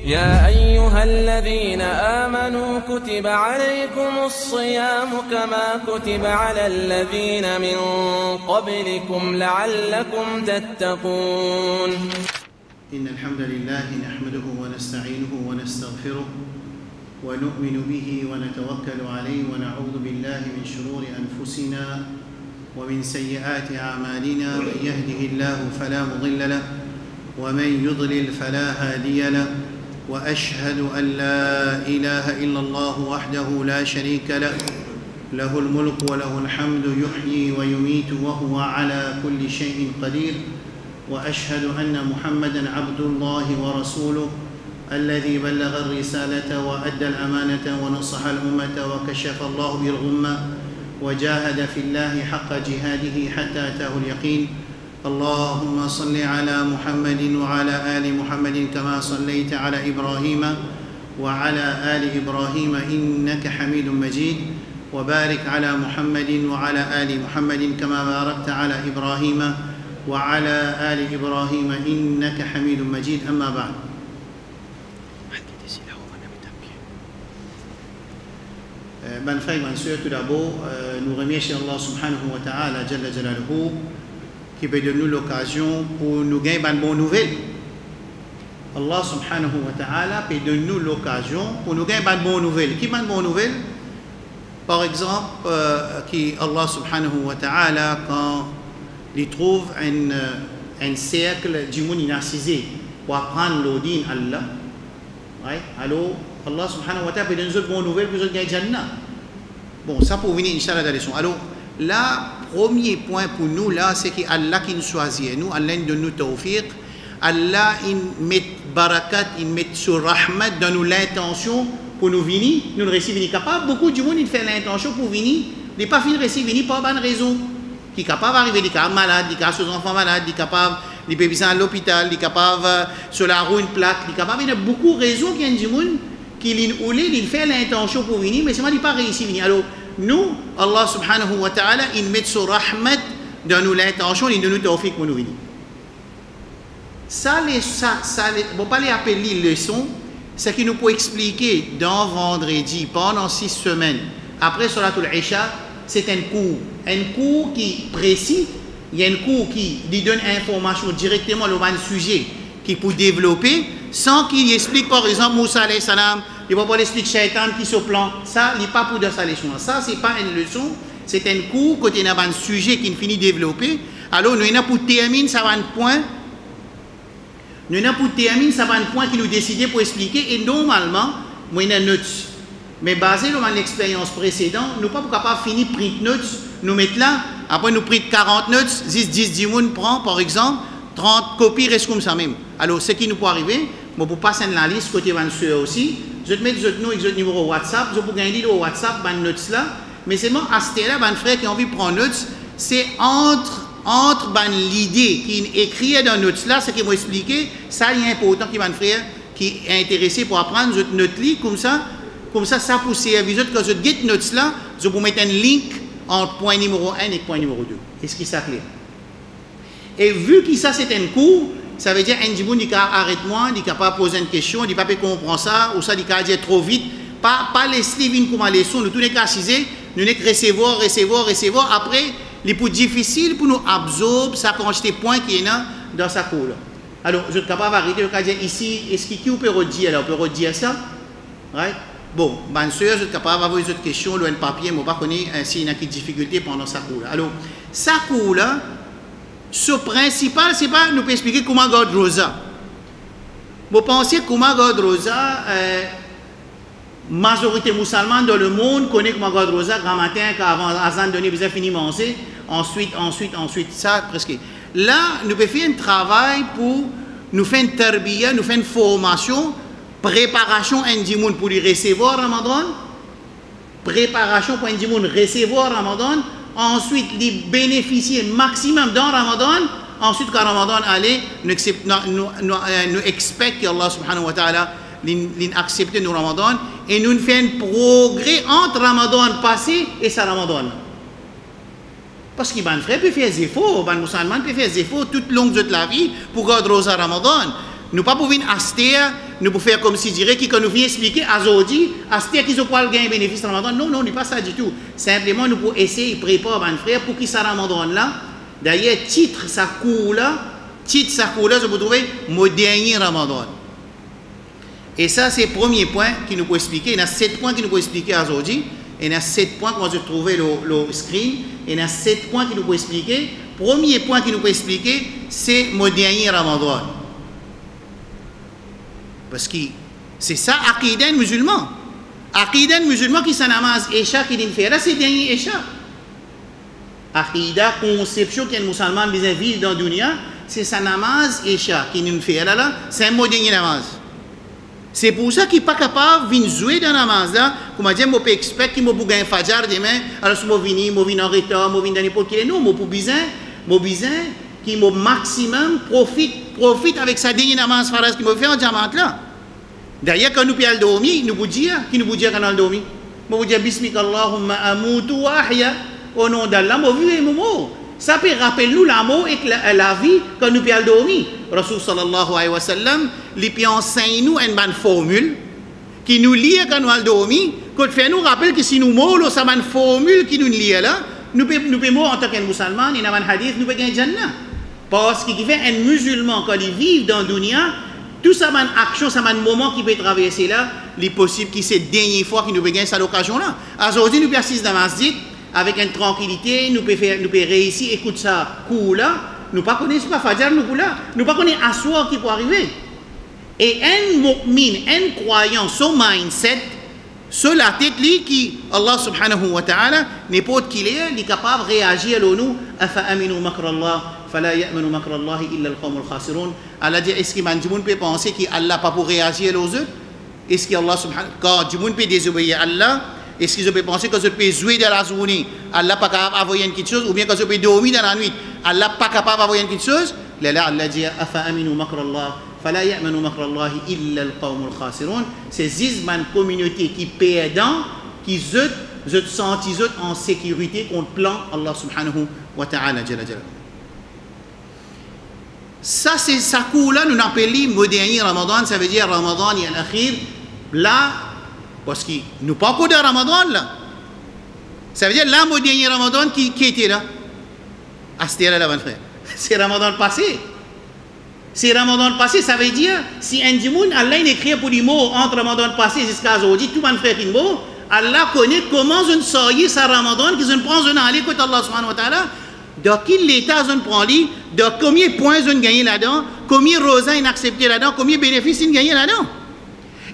يا أيها الذين آمنوا كتب عليكم الصيام كما كتب على الذين من قبلكم لعلكم تتقون. إن الحمد لله نحمده ونستعينه ونستغفره ونؤمن به ونتوكل عليه ونعوذ بالله من شرور أنفسنا ومن سيئات أعمالنا. من يهده الله فلا مضل له ومن يضلل فلا هادي له، وأشهد أن لا إله إلا الله وحده لا شريك له، له الملك وله الحمد يحيي ويميت وهو على كل شيء قدير. وأشهد أن محمدًا عبد الله ورسوله الذي بلغ الرسالة وأدى الأمانة ونصح الأمة وكشف الله به الغمة وجاهد في الله حق جهاده حتى أتاه اليقين. اللهم صل على محمد وعلى آل محمد كما صليت على إبراهيم وعلى آل إبراهيم إنك حميد مجيد، وبارك على محمد وعلى آل محمد كما باركت على إبراهيم وعلى آل إبراهيم إنك حميد مجيد. أما بعد، mes frères et mes sœurs, tout d'abord, nous remercions Allah subhanahu wa ta'ala Jalla Jalaluhu qui peut donner nous l'occasion pour nous gagner une bonne nouvelle. Allah subhanahu wa ta'ala peut donner nous l'occasion pour nous gagner une bonne nouvelle. Qui est une bonne nouvelle? Par exemple, qui Allah subhanahu wa ta'ala, quand il trouve un cercle du monde inassisé pour apprendre l'odin Allah, ouais, alors Allah subhanahu wa ta'ala peut donner nous une bonne nouvelle pour nous gagner Jannah. Bon, ça pour venir, Inch'Allah, dans la leçon. Alors, là, premier point pour nous, là, c'est qu'Allah qui nous choisit. Nous, Allah nous donne nous tawfiq. Allah, il met barakat, il met sur rahmat, donne nous l'intention pour nous venir. Nous ne recevons capable. Beaucoup de monde, il fait l'intention pour venir. Il n'est pas fini de recevoir par bonne raison. Qui est capable d'arriver, il est malade, il est capable de ses enfants malades, il est capable de bébés à l'hôpital, il est capable sur la roue une plaque, il est capable. Il y a beaucoup de raisons qu'il y a du monde il fait l'intention pour venir, mais seulement il n'a pas réussi à venir. Alors, nous, Allah subhanahu wa ta'ala, il met sur rahmat dans nous l'intention, il nous tawfiq pour nous venir. Ça, on ne va pas les appeler leçons, c'est qu'il nous peut expliquer dans vendredi, pendant 6 semaines, après Salatul Isha, c'est un cours qui précis, il y a un cours qui lui donne information directement sur le sujet qui peut développer, sans qu'il explique par exemple Moussa alayhi salam, il va pas expliquer Shaitan qui se plante. Ça, il n'est pas pour de sa leçon. Ça, ce n'est pas une leçon, c'est un cours côté d'un sujet qui finit de développer. Alors, nous avons pour terminer, ça va un point. Nous avons pour terminer, ça va un point qui nous décide pour expliquer. Et normalement, nous avons une note. Mais basé sur l'expérience précédente, nous ne sommes pas capables de finir print notes. Nous mettons là, après nous prenons 40 notes, 10 moun prend par exemple, 30 copies restent comme ça même. Alors, ce qui nous peut arriver, bon, pour passer dans la liste, côté van soeur aussi, je vais mettre votre numéro WhatsApp, je peux gagner le WhatsApp, ban notes là, mais seulement à ce là, ban frère qui a envie de prendre notes, c'est entre ban l'idée qui est écrite dans notes là, ce qui m'a expliqué, ça il est important qui ban frère qui est intéressé pour apprendre votre note là, comme ça, ça pour servir, quand je get notes là, je peux mettre un link entre point numéro 1 et point numéro 2. Est-ce que ça clair? Et vu que ça c'est un cours, ça veut dire un monde qui arrête-moi, il ne peut pas poser une question, il ne peut pas comprendre ça, ou ça il peut dire trop vite, pas laisser venir comme leçon, nous tous les cas cisés, nous n'avons que recevoir, après, il est plus difficile pour nous absorber sa quantité de points qui est dans sa cour. Alors, je suis capable d'arrêter, je peux dire ici, est-ce que qui peut redire alors, on peut redire ça? Right? Bon, bien sûr, je suis capable d'avoir une autre question, le papier, mais je ne sais pas s'il y a des difficultés pendant sa cour. Alors, sa cour là, ce principal, c'est pas nous expliquer comment garder Rosa. Vous pensez comment garder Rosa, majorité musulmane dans le monde connaît comment garder Rosa, grand matin, avant Azan donné, vous avez fini de manger, ensuite, ça presque. Là, nous pouvons faire un travail pour nous faire une tarbiya, nous faire une formation, préparation pour recevoir Ramadan, préparation pour recevoir Ramadan, ensuite les bénéficier maximum dans Ramadan, ensuite quand Ramadan allait, nous expectons que Allah subhanahu wa ta'ala accepte nos Ramadan et nous faisons un progrès entre Ramadan passé et sa Ramadan. Parce que les frères peuvent faire des efforts, les musulmans peuvent faire des efforts tout le long de la vie pour garder Rosa Ramadan. Nous pas pour venir acheter, nous pour faire comme si dirait qui quand nous vient expliquer à Zodi, acheter qui ont pas gagner bénéfice dans Ramadan. Non, non, n'est pas ça du tout. Simplement nous pour essayer de préparer mon frère pour qui ça Ramadan là. D'ailleurs, titre ça court là, je vous trouver mon dernier Ramadan. Et ça c'est le premier point qui nous peut expliquer. Il y a 7 points qui nous peut expliquer à Zodi. Il y a 7 points qu'on va trouver le screen. Il y a 7 points qui nous peut expliquer. Premier point qui nous peut expliquer, c'est mon dernier Ramadan. Parce que c'est ça, Aqidan musulman. Aqidan musulman qui s'en namaz Isha qui dit faire. Là, c'est dernier Isha. Aqida, conception qu'un musulman vit dans la dunya, c'est sa namaz Isha qui nous fait. Là, c'est un mot dernier namaz. C'est pour ça qu'il n'est pas capable de jouer dans la namaz. Comme je dis, je peux expecter qu'il va gagner Fajr demain. Alors, si je viens en retard, je viens dans n'importe quel non, je peux besoin qui au maximum profite avec sa dernière namaz faras qui me fait en diamant là. D'ailleurs, quand nous pouvons dormir, nous vous dire, qui nous vous dire quand nous dormir? Nous vous dire Bismika Allahumma amutu wa ahya. Au nom d'Allah, nous vivons un mot. Ça peut rappeler nous l'amour et la vie quand nous pouvons dormir. Rasul sallallahu alayhi wa sallam, il peut enseigner nous une bonne formule qui nous lie quand nous allons dormir. Quand fait nous rappelle que si nous mourons, ça une formule qui nous lie là. Nous pouvons en tant que musulman, il y a un hadith, nous pouvons gagner Jannah. Parce qu'il fait un musulman, quand il vit dans la dunya, tout ça, une action, ça un moment qui peut traverser là, il est possible que c'est la dernière fois qu'il nous peut gagner cette occasion-là. Aujourd'hui, nous pouvons assister dans la masjid avec une tranquillité, nous pouvons réussir, écouter ça, coup là, nous ne connaissons pas Fajr, nous là, nous ne connaissons pas Aswar qui peut arriver. Et un mu'min, un croyant, son mindset, sur la tête qui Allah subhanahu wa ta'ala n'importe qui il est capable de réagir à nous afa aminu makra Allah fala ya'manu makra Allah illa al-qawm al-khasirun. Allah dit est-ce que man peut penser qu'Allah pas pour réagir aux autres? Est-ce que Allah subhanahu quand du monde peut désobéir à Allah, est-ce qu'ils peut penser que je peux jouer dans la journée, Allah pas capable d'envoyer quelque chose, ou bien que je peux dormir dans la nuit, Allah pas capable d'envoyer quelque chose? Là Allah dit afa aminu makra Allah فلا يأمن مكر الله إلا القوم الخاسرون. C'est une communauté qui perdant, qui se sentent en sécurité contre le plan Allah subhanahu wa ta'ala. Ça c'est ça là nous appelons le dernier Ramadan, ça veut dire Ramadan et l'akhir là parce que nous pas encore de Ramadan là. Ça veut dire là le dernier Ramadan qui était là. Astéra là mon frère. C'est Ramadan passé. C'est Ramadan passé, ça veut dire, si un dimoun, Allah écrit pour les mots entre Ramadan passé jusqu'à aujourd'hui, tout le monde fait une mot, Allah connaît comment je sors ça Ramadan, que je prends un aller côté Allah subhanahu wa ta'ala, dans quel état je prends lui, dans combien de points je gagne là-dedans, combien de rosins il accepté là-dedans, combien de bénéfices il gagne là-dedans.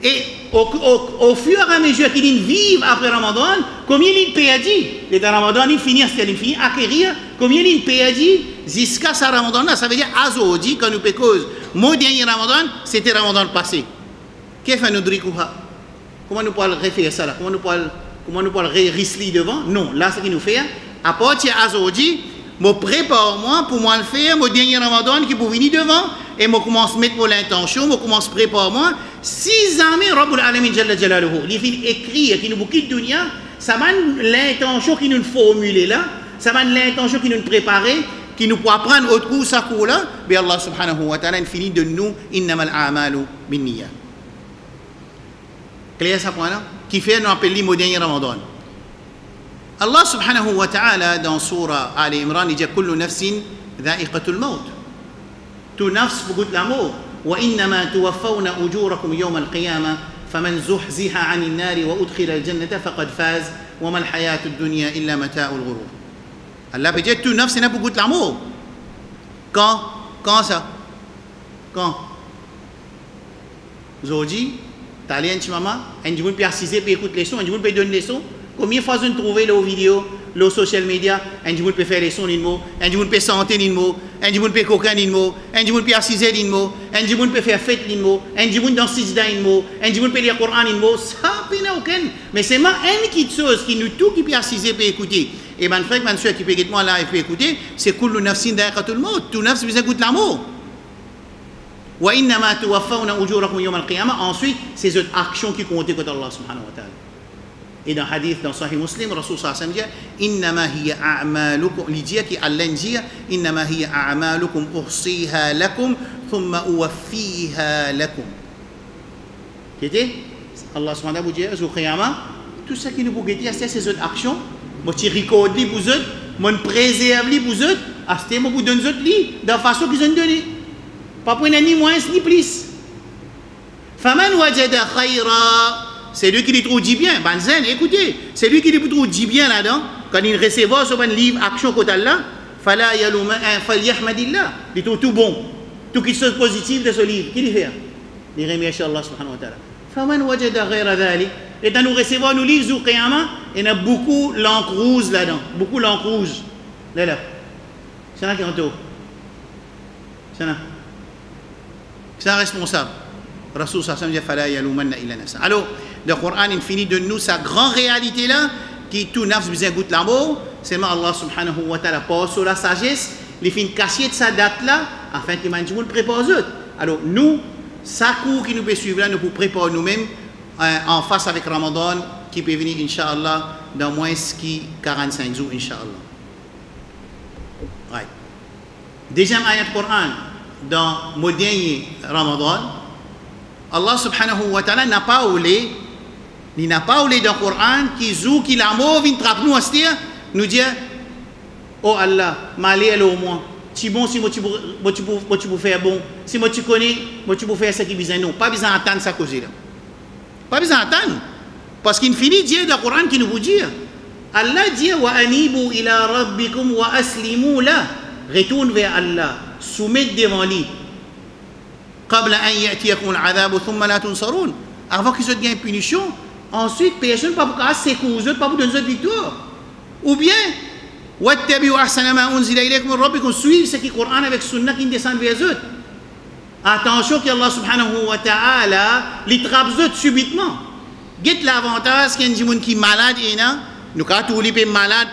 Et au fur et à mesure qu'il vit après Ramadan, combien il perdit, les Ramadan, il finit, il finit, acquérir, combien il perdit jusqu'à ce Ramadan-là. Ça veut dire, aujourd'hui, quand nous pécons, mon dernier Ramadan, c'était Ramadan passé. Qu'est-ce que nous disons? Comment nous pouvons refaire ça là? Comment nous pouvons risquer devant? Non, là, ce qu'il nous fait, à partir d'aujourd'hui, je prépare moi pour moi le faire, mon dernier Ramadan qui pour venir devant, et je commence à mettre pour l'intention, je commence à préparer moi. Si jamais Rabbul Alamin Jalla Jalaluhu, il fait écrire, qui nous quitte dunya, ça m'a l'intention qui nous formule là, ça m'a l'intention qui nous prépare, qui nous peut apprendre autre coup, ça coup là, mais Allah subhanahu wa ta'ala finit de nous, innamal a'malu bin niyyah. Clair ça point là? Qui fait nous appeler le dernier Ramadan. Allah subhanahu wa ta'ala dans Surah Ali Imran, il dit kullu nafsin dha'iqatul maut. Tout nafs pour goûter la mort. وإنما توفون أجوركم يوم القيامة فمن زحزح عن النار وأدخل الجنة فقد فاز وما الحياة الدنيا إلا متاع الغرور. Allah peut dire tout neuf c'est pour goûter l'amour. Quand ça? Quand? Aujourd'hui, t'as l'air un maman, un jour peut assister, peut écouter les sons, un jour peut donner les sons. Combien de fois vous trouvez les vidéos, les social media, un jour peut faire les sons d'un mot, un jour peut santé d'un mot, un jour peut coquin d'un mot, un jour peut assister d'un mot, un jour peut faire fête d'un mot, un jour dans sijda d'un mot, un jour peut lire le Coran d'un mot, ça n'a aucun. Mais c'est moi une petite chose qui nous tout qui peut assister, peut écouter. Et mon frère, mon soeur qui peut écouter là et peut écouter, c'est kullu nafsin dha'iqatul maut. Tout nafs besoin goûter l'amour. Wa innama tuwaffawna ujurakum yawm al-qiyamah. Ensuite, c'est une action qui compte contre Allah subhanahu wa ta'ala. Et dans hadith dans Sahih Muslim, Rasul sallallahu alayhi wa sallam dit innama hiya a'malukum, il dit que Allah dit innama hiya a'malukum uhsiha lakum thumma uwaffiha lakum. Qu'était Allah subhanahu wa ta'ala dit au qiyamah tout ça qui nous peut dire c'est ces autres actions, moi tu recordes li pour eux, moi préserve li pour eux, acheter moi pour donner autres li de façon qu'ils ont donné. Pas pour ni moins ni plus. Faman wajada khayra, c'est lui qui lui trouve dit bien. Banzen, écoutez, c'est lui qui lui trouve dit bien là-dedans. Quand il recevra ce livre action côté là, fala yaluma falyahmadillah. Il trouve tout bon, tout qui soit positif de ce livre. Qui lui fait? Il remercie Allah subhanahu wa ta'ala. Faman wajada ghayra dhalik. Et dans nous recevons nous livres au qiyamah, il y a beaucoup l'encre rouge là-dedans, beaucoup l'encre rouge. Là. C'est là qui est en tout. C'est là. C'est un responsable. Rasul sallallahu alayhi wa sallam dit yalumanna illa nafsa. Alors, le Coran il finit de nous sa grande réalité là, qui tout nafs besoin goûte l'amour, seulement Allah subhanahu wa ta'ala passe sur la sagesse, il finit cacher de sa date là, afin qu'il m'a dit vous le préparez. Alors, nous, sa cours qui nous peut suivre là, nous pouvons préparer nous-mêmes en face avec Ramadan, qui peut venir, Inch'Allah, dans moins qui 45 jours, Inch'Allah. Right. Deuxième ayat du Coran, dans le dernier Ramadan, Allah subhanahu wa ta'ala n'a pas oulé, il n'a pas oulé dans le Coran qui joue, qui l'amour vient trapper nous, nous dire, oh Allah, malé au moins, tu bon si moi tu peux faire bon, si moi tu connais, moi tu peux faire ce qui besoin nous, pas besoin d'entendre ça cause là. Pas besoin d'entendre, parce qu'il finit Dieu dans le Coran qui nous vous dit, Allah dit wa anibu ila rabbikum wa aslimu la, retourne vers Allah, soumettez devant lui. قبل أن يأتيكم العذاب ثم لا تنصرون. Avant qu'ils aient une punition, ensuite personne ne peut pas secourir, pas pour donner une victoire. Ou bien, واتبعوا أحسن ما أنزل إليكم من ربكم, suivre ce qui est Coran avec Sunna qui descend vers eux. Attention que Allah subhanahu wa ta'ala les trappe eux subitement. Get l'avantage qu'il y a des gens qui sont malades et nous quand tous les malades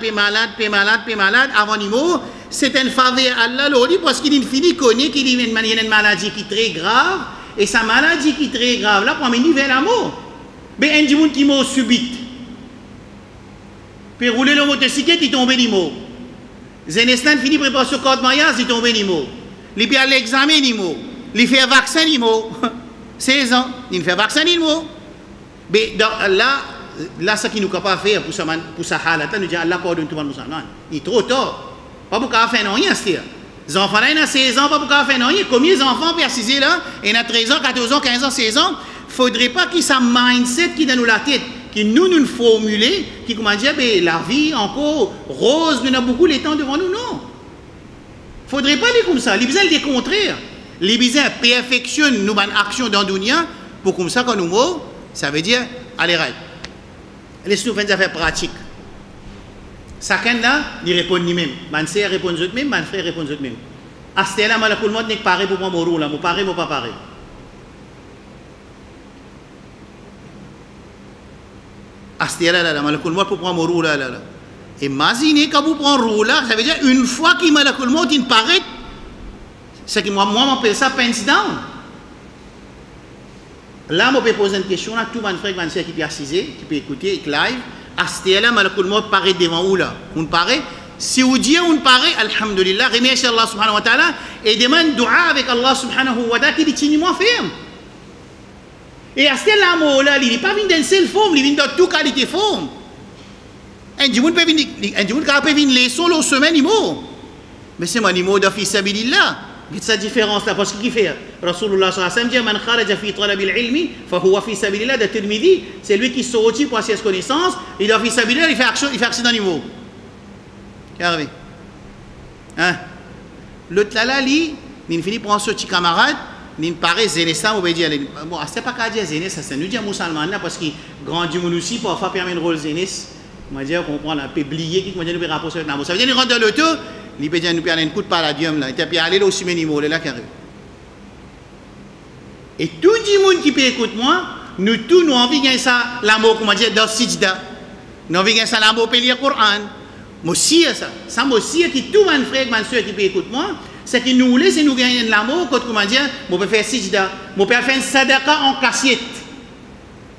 avant de mourir. C'est une faveur à Allah parce qu'il finit connaît qu'il y a une maladie qui est très grave et sa maladie qui est très grave là pour mener vers la mort. Mais un gens qui meurt subite. Puis rouler le motocyclette, il tombe ni mort. Zenestan finit préparer ce code mariage, il tombe ni mort. Il fait l'examen ni mort. Il fait vaccin ni mort. 16 ans, il fait vaccin ni mort. Mais là ce qui nous capable faire pour sa halat, nous dit Allah pardonne tout le monde. Il est trop tard. Pas pour faire non rien, c'est-à-dire. Les enfants là, ils ont 16 ans, pas pour faire non rien. Combien d'enfants persisés là, ils ont 13 ans, 14 ans, 15 ans, 16 ans. Il ne faudrait pas qu'il y ait un mindset qui est dans la tête, qui nous formuler, qui comment dire, la vie encore rose, nous avons beaucoup de temps devant nous, non. Il ne faudrait pas aller comme ça. Les besoins le contraire. Les besoins perfectionnent nos actions dans le dunya, pour comme ça, quand nous mourons, ça veut dire, allez, right. Laissez-nous faire des affaires pratiques. Chacun là, il répond lui-même. Mon sœur répond eux-mêmes, mon frère répond eux-mêmes. À ce là, malakul maut n'est pas pareil pour moi mourir là, moi pareil, moi pas pareil. À ce là, malakul maut pour moi mourir là. Imaginez quand vous prenez roue là, ça veut dire une fois qu'il malakul maut il paraît, c'est que moi m'appelle ça pens down. Là, je peux poser une question à tout mon frère, mon sœur qui peut assiser, qui peut écouter live. À ce là, malakul maut paraît devant vous là. On paraît. Si vous dites on paraît, alhamdulillah, remercie Allah subhanahu wa ta'ala et demande dua avec Allah subhanahu wa ta'ala qui dit tiens-moi ferme. Et à ce là, il n'est pas venu d'une seule forme, il vient de toute qualité de forme. Un jour, peut venir leçon la semaine, il mort. Mais c'est moi, il mort de fi sabilillah. C'est sa différence là, parce qu'il fait. Rasulullah sallallahu alayhi wa sallam dit man kharaja fi talab al-ilmi fa huwa fi sabilillah de Tirmidhi, c'est lui qui sortit pour chercher connaissance, il a fi sabilillah, il fait accident niveau. Qu'est arrivé? Hein? L'autre là, il finit pour un petit camarade, il paraît zénestan, on va dire bon, c'est pas qu'à dire zénes, ça c'est nous dire musulman là parce qu'il grandit mon aussi parfois permet de rôle zénes. On va dire qu'on prend la péblier qui nous peut rapprocher avec ça veut dire il rentre dans l'auto. Il peut dire nous perdre un coup de palladium là, et puis aller là aussi minimum là qui arrive. Et tout le monde qui peut écouter moi, nous tous nous envie gagner ça l'amour comment dire dans sijda. Nous envie gagner ça l'amour pour lire Coran. Moi aussi ça moi aussi qui tout mon frère, ma soeur qui peut écouter moi, c'est que nous laissons nous gagner de l'amour quand comment dire, on peut faire sijda, on peut faire une sadaqa en cassette.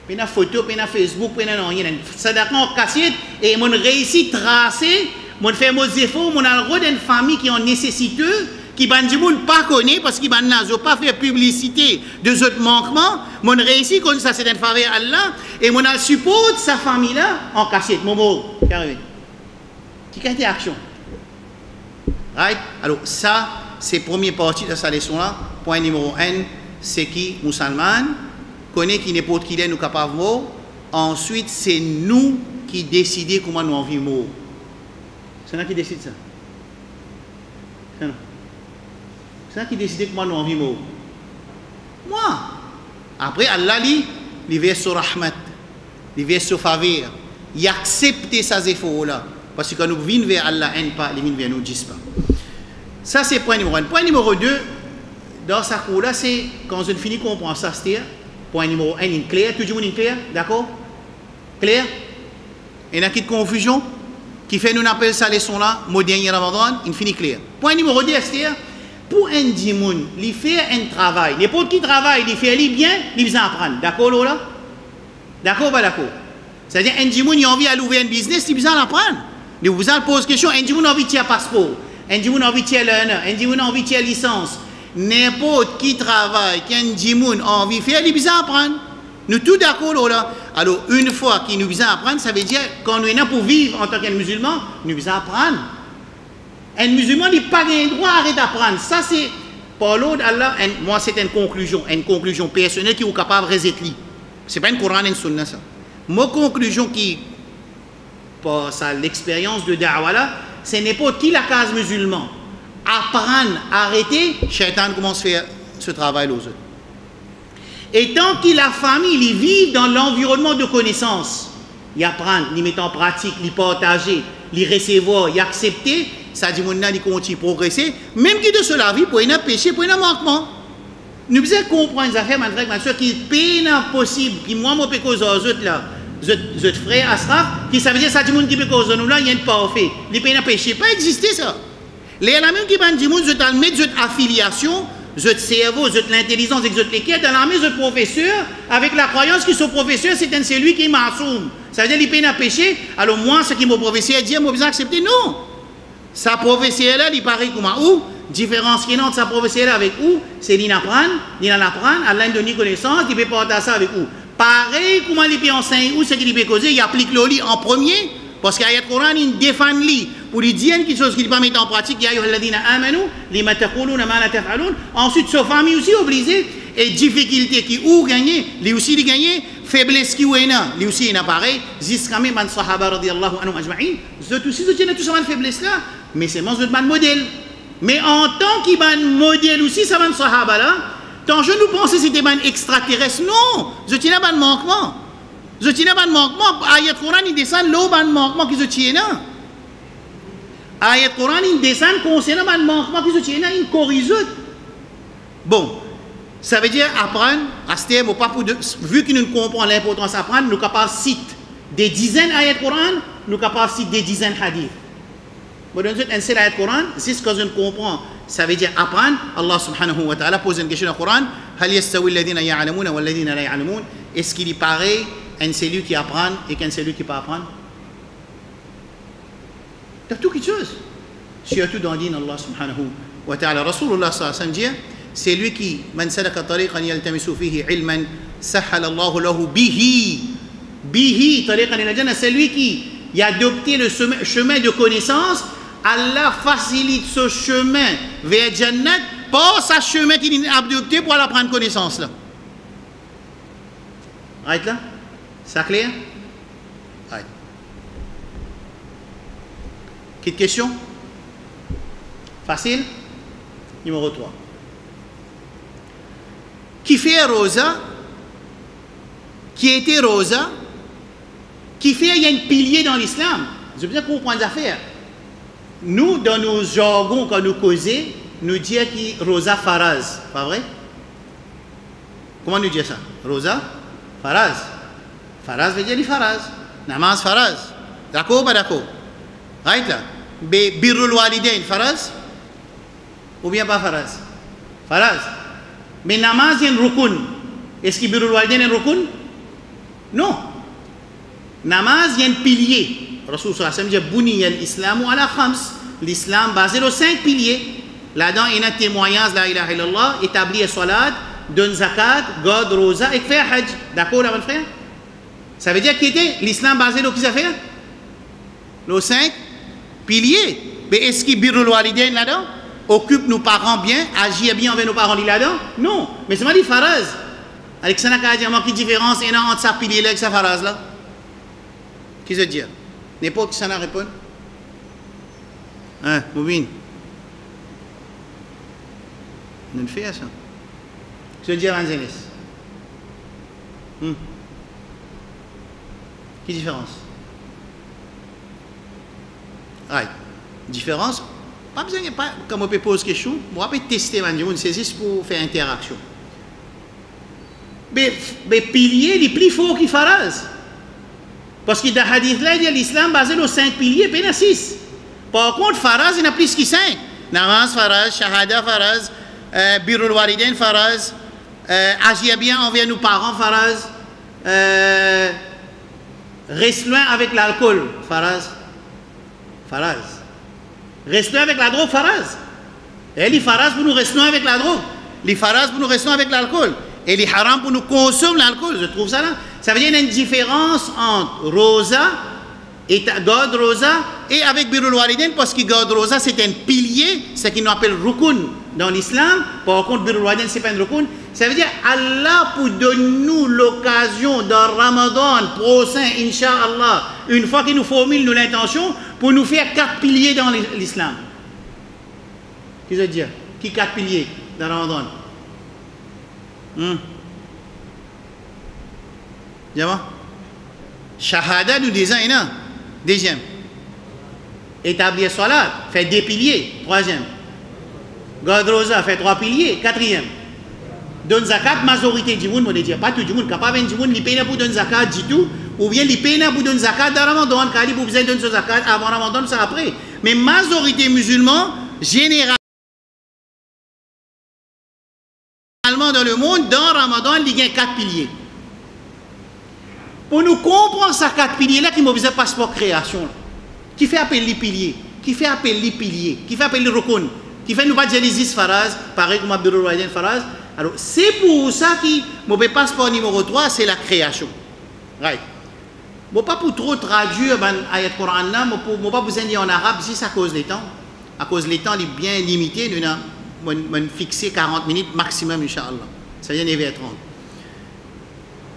Puis photo, puis Facebook, puis rien. Ça d'accord cassette et mon réussi tracer, mon fait mes efforts, mon a le d'une famille qui en nécessiteux, qui ban du monde pas connaît parce qu'ils ban n'a pas fait publicité de autres manquements, mon réussi comme ça c'est une faveur Allah et mon a support sa famille là en cassette. Momo, carré. Qui a action. Right? Alors ça c'est première partie de sa leçon là. Point numéro 1, c'est qui musulman connaît qui n'importe qui est nous capable de mort. Ensuite, c'est nous qui décidons comment nous envie mort. C'est nous qui décide ça. C'est nous qui décide comment nous envie mort. Moi. Après, Allah lit, il vient sur rahmat, il vient sur faveur. Il accepte ces efforts-là. Parce que quand nous venons vers Allah, il pas, il vient vers nous, dis pas. Ça, c'est point numéro 1. Point numéro 2, dans ce cours-là, c'est quand je finis de comprendre ça, c'est point numéro 1, il est clair. Tout le monde est clair? D'accord? Clair? Il y a une confusion qui fait nous appeler ça leçon-là, mot dernier Ramadan, il finit clair. Point numéro 2, c'est pour un dimoun, il fait un travail. N'importe qui travaille, il fait bien, il va apprendre. D'accord, là? D'accord ou pas d'accord? C'est-à-dire, un dimoun, il a envie d'ouvrir un business, il va apprendre. Il vous pose question, un dimoun a envie de tirer passeport, un dimoun a envie de tirer learner, un dimoun a envie de tirer licence. N'importe qui travaille, qu'un dimoun a envie de faire, il va apprendre. Nous tous d'accord là. Alors, une fois qu'il nous va apprendre, ça veut dire qu'on est là pour vivre en tant qu'un musulman, nous va apprendre. Un musulman n'a pas le droit d'arrêter d'apprendre. Ça, c'est, par l'ordre d'Allah, moi, c'est une conclusion personnelle qui est capable de réséter. Ce n'est pas une Coran et une Sunna, ça. Ma conclusion qui, par l'expérience de Da'wa là, c'est n'importe qui la case musulman. Apprendre, arrêter, Shaitan commence à faire ce travail aux autres. Et tant que la famille, ils vivent dans l'environnement de connaissance, ils apprennent, ils mettent en pratique, ils partagent, ils recevoir, ils acceptent, ça dit que ils continuent à progresser, même qui de cela vie, pour un péché, pour un manquement. Nous devons comprendre les affaires, ma soeur, qui est possible, qui moi, je peux causer aux autres là, les frères Asraf, qui ça veut dire ça dit qui peut causer nous là, il y a un parfait, il n'y a pas péché, pas exister ça. Les mêmes qui vont dire, je vais mettre cette affiliation, votre cerveau, votre intelligence, votre lesquels dans l'armée, votre professeur, avec la croyance que ce professeur, c'est celui qui m'assume. Ça veut dire qu'il peine à pécher. Alors moi, ce que mon professeur dit, moi, je vais accepter. Non. Sa professeur-là, il paraît comme où? Différence qui est entre sa professeur avec où? C'est qu'il apprend, Allah donne connaissance, il peut porter ça avec où? Pareil, comment il peut enseigner où, ce qu'il peut causer, il applique le lit en premier. Parce qu'ayat Coran, il défend lui pour lui dire quelque chose qu'il ne peut pas mettre en pratique. Ya ayyuhalladhina amanu lima taquluna ma la taf'alun. Ensuite, sa famille aussi obligée et difficulté qui ou gagner, lui aussi il gagne, faiblesse qui ou là, lui aussi il a pareil. Jusqu'à même man sahaba radiyallahu anhum ajma'in. Zot aussi zot tout ça faiblesse là, mais c'est moi zot ban modèle. Mais en tant qu'il ban modèle aussi ça ban sahaba là, tant je nous pensais c'était ban extraterrestre non, zot il a ban manquement. Je tiens pas de manquement. Ayat Coran il descend l'eau ban manquement qui se tient là. Ayat Coran il descend concernant ban manquement qui se tient là, il corrige. Bon, ça veut dire apprendre. À ce terme, pas pour vu que nous comprenons l'importance d'apprendre, nous sommes capables de citer des dizaines d'ayat Coran, nous sommes capables de citer des dizaines de hadiths. Bon, donc un seul ayat Coran, c'est ce que je comprends. Ça veut dire apprendre. Allah subhanahu wa ta'ala pose une question dans le Coran. Hal yastawi alladhina ya'lamuna wal ladhina la ya'lamun. Est-ce qu'il est pareil? Un celui qui apprend et qu'un celui qui ne peut pas apprendre. Il y a tout quelque chose. Surtout dans le din Allah subhanahu wa ta'ala. Rasulullah sallallahu alayhi wa sallam dit, c'est lui qui, man salaka tariqan yaltamisu fihi ilman, sahhala Allahu lahu bihi tariqan ila jannah, c'est lui qui a adopté le chemin de connaissance, Allah facilite ce chemin vers Jannat par ce chemin qu'il a adopté pour aller prendre connaissance là. Right là? C'est clair? Ouais. Petite question? Facile? Numéro 3. Qui fait Rosa? Qui était Rosa? Qui fait il y a un pilier dans l'islam? Je veux bien comprendre les affaires. Nous, dans nos jargons, quand nous causons, nous disons que Rosa Faraz. Pas vrai? Comment nous disons ça? Rosa Faraz. Faraz veut dire les Faraz. Namaz Faraz. D'accord ou pas d'accord? Right là. Birrul Walidain Faraz? Ou bien pas Faraz? Faraz. Mais namaz est un rukun. Est-ce que Birrul Walidain est un rukun? Non. Namaz, il y a un pilier. Rasul sallallahu alayhi wa sallam dit Buniya al-Islamu ala khams. L'islam basé sur 5 piliers. Là-dedans, il y a un témoignage, la ilaha illallah, établir salat, donne zakat, garde rosa et faire hajj. D'accord, là, mon frère? Ça veut dire qu'il était l'islam basé sur qui ça fait? Les 5 piliers. Mais est-ce qu'il birrul walidain là-dedans? Occupe nos parents bien, agir bien envers nos parents là-dedans? Non. Mais c'est moi dit faraz. Avec ça, il y a une différence entre sa pilier et sa faraz là. Qui se dit? N'importe qui s'en a répondu? Hein, Moubine? On fait ça. Je dis à Angeles. Quelle différence? Right. Différence? Pas besoin, pas, comme on peut poser question, on peut tester, c'est juste pour faire interaction. Mais piliers, les plus forts qui faraz. Parce que dans le hadith là, il y a l'islam basé sur 5 piliers, puis il y en a 6. Par contre, faraz, il y en a plus que 5. Namaz, faraz, shahada, faraz, birrul walidain, faraz, agir bien envers nos parents, faraz, reste loin avec l'alcool, faraz. Faraz. Reste loin avec la drogue, faraz. Et les faraz pour nous rester loin avec la drogue. Les faraz pour nous rester loin avec l'alcool. Et les haram pour nous consommer l'alcool. Je trouve ça là. Ça veut dire qu'il y a une différence entre rosa et garde rosa et avec birrul walidain, parce que garde rosa c'est un pilier, ce qu'on appelle rukun dans l'islam. Par contre, birrul walidain c'est pas un rukun. Ça veut dire Allah pour donner-nous l'occasion dans Ramadan prochain, Inch'Allah, une fois qu'il nous formule nous l'intention, pour nous faire 4 piliers dans l'islam. Qu'est-ce que je veux dire? Qui 4 piliers dans Ramadan? Diamant? Shahada nous disons, non. Deuxième. Établir salat, faire 2 piliers. Troisième. Garde rosa, faire 3 piliers. Quatrième. Donne zakat, majorité du monde, on ne dit pas tout le monde, capable du monde, il paye pour donner zakat du tout, ou bien il paye pour donner zakat dans Ramadan, car il vous besoin de donner zakat avant Ramadan, ça après. Mais majorité musulmane, généralement dans le monde, dans Ramadan, il y a 4 piliers. Pour nous comprendre ces 4 piliers-là, qui m'ont besoin de passeport création, qui fait appeler les piliers, qui fait appeler les piliers, qui fait appeler les rukun, qui fait nous pas dire les 10 faraz, pareil comme Abdul Wahid faraz. Alors, c'est pour ça que mon passeport numéro 3, c'est la création. Right. Je ne pas pour trop traduire l'ayat Coran, je ne vais pas vous dire en arabe, si c'est à cause des temps. À cause des temps, il est bien limité, nous avons fixé 40 minutes maximum, Inch'Allah. Ça vient vers 30.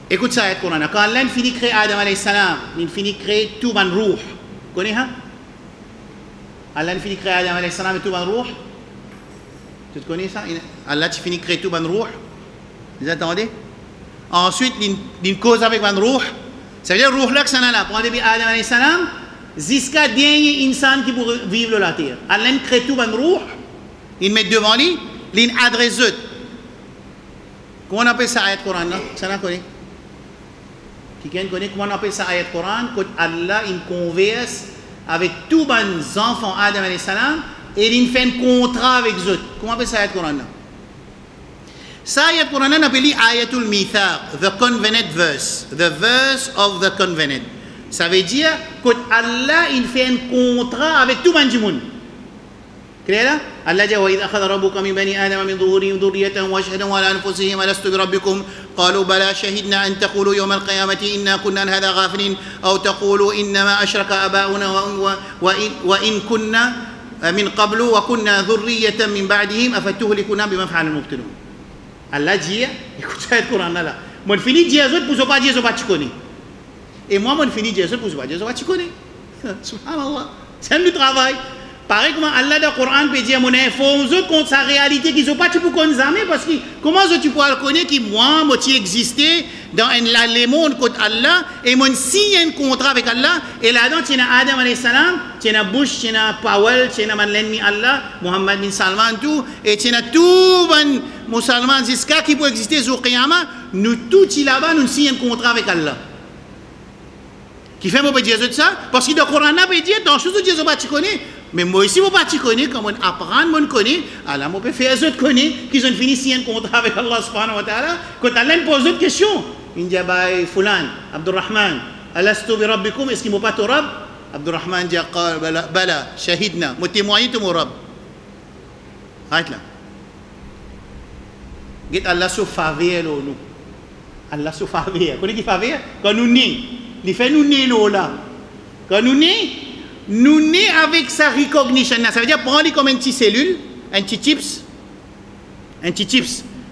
Écoute ça, l'ayat Coran. Quand Allah finit de créer Adam alayhi salam, il finit de créer tout ban ruh. Vous connaissez ça? Allah finit de créer Adam alayhi salam et tout ban ruh. Tu te connais ça? Allah tu finis de créer tout ban ruh. Vous attendez? Ensuite, il cause avec ban ruh. Ça veut dire ruh là que ça n'a là. Prends depuis Adam alayhi salam, jusqu'à dernier insan qui pourrait vivre la terre. Allah crée tout ban ruh. Il met devant lui, il adresse. Comment on appelle ça ayat Coran là? Ça n'a connaît? Quelqu'un connaît comment on appelle ça ayat Coran? Quand Allah il converse avec tous les enfants Adam alayhi salam. Et il fait un contrat avec eux. Comment on appelle ça ayat Coran? Ça ayat Coran on appelle ayatul mithaq, the covenant verse, the verse of the covenant. Ça veut dire que Allah il fait un contrat avec tout le monde. Clair là? Allah dit wa idha akhadha rabbuka min bani adama min dhuhurihim dhurriyyatahum wa ashhadahum ala anfusihim alastu bi rabbikum qalu bala shahidna an taqulu yawm al-qiyamati inna kunna an hadha ghafilin aw taqulu innama ashraka aba'una wa in kunna من قبل وكنا ذرية من بعدهم أفتهلكنا بما فعل المبطلون. Allah dit, écoute ça, le Coran là. Moi, je finis de dire pour ne pas dire ce que tu connais. Et moi, je finis de dire pour ne pas dire ce que tu connais. Subhanallah. C'est le travail. Pareil comme Allah dans le Coran peut dire, mon info, aux autres contre sa réalité qu'ils n'ont pas, tu peux connaître parce que comment tu peux le connaître qui moi, tu existais dans le monde contre Allah et moi signe un contrat avec Allah et là-dedans tu as Adam alayhi salam, tu as Bush, tu as Powell, tu as l'ennemi Allah, Mohammed bin Salman tout et tu as tout les musulmans jusqu'à qui peut exister sur Qiyamah, nous tous là-bas nous signons un contrat avec Allah. Qui fait moi dire ça parce que dans le Coran là peut dire dans chose Dieu tu connais. Mais moi aussi, je ne connais pas, comment apprendre, je connais. Alors, je peux faire les autres connaître, qu'ils ont fini signer un contrat avec Allah subhanahu wa ta'ala. Quand Allah pose d'autres questions, il dit Fulan, Abdurrahman, Alastu bi Rabbikum, est-ce qu'il m'a pas ton Rab? Abdurrahman dit Bala, Shahidna, moi témoigné de mon Rab. Arrête là. Get Allah se faveur nous. Allah se faveur. Vous connaissez qui faveur? Quand nous nés, il fait nous nés là. Quand nous nés avec sa recognition. Ça veut dire prendre comme une petite cellule, un petit chips.